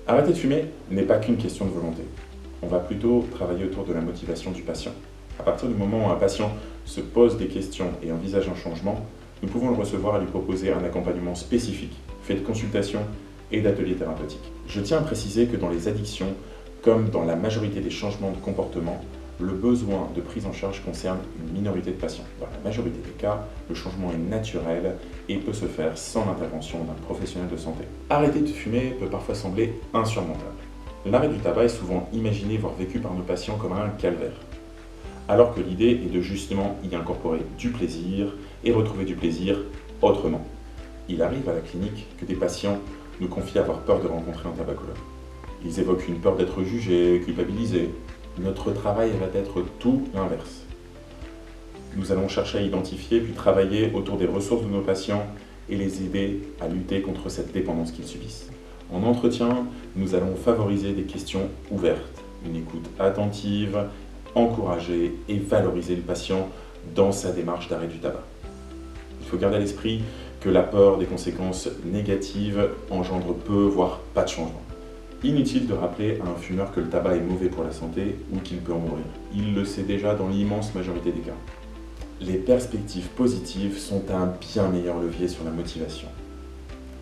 Arrêter de fumer n'est pas qu'une question de volonté. On va plutôt travailler autour de la motivation du patient. À partir du moment où un patient se pose des questions et envisage un changement, nous pouvons le recevoir et lui proposer un accompagnement spécifique, fait de consultations et d'ateliers thérapeutiques. Je tiens à préciser que dans les addictions, comme dans la majorité des changements de comportement, le besoin de prise en charge concerne une minorité de patients. Dans la majorité des cas, le changement est naturel et peut se faire sans l'intervention d'un professionnel de santé. Arrêter de fumer peut parfois sembler insurmontable. L'arrêt du tabac est souvent imaginé, voire vécu par nos patients comme un calvaire, alors que l'idée est de justement y incorporer du plaisir et retrouver du plaisir autrement. Il arrive à la clinique que des patients nous confient avoir peur de rencontrer un tabacologue. Ils évoquent une peur d'être jugés, culpabilisés. Notre travail va être tout l'inverse. Nous allons chercher à identifier puis travailler autour des ressources de nos patients et les aider à lutter contre cette dépendance qu'ils subissent. En entretien, nous allons favoriser des questions ouvertes, une écoute attentive, encourager et valoriser le patient dans sa démarche d'arrêt du tabac. Il faut garder à l'esprit que la peur des conséquences négatives engendre peu, voire pas de changement. Inutile de rappeler à un fumeur que le tabac est mauvais pour la santé ou qu'il peut en mourir. Il le sait déjà dans l'immense majorité des cas. Les perspectives positives sont un bien meilleur levier sur la motivation.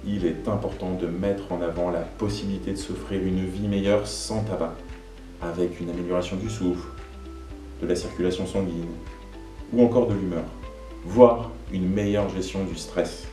Il est important de mettre en avant la possibilité de s'offrir une vie meilleure sans tabac, avec une amélioration du souffle, de la circulation sanguine ou encore de l'humeur, voire une meilleure gestion du stress.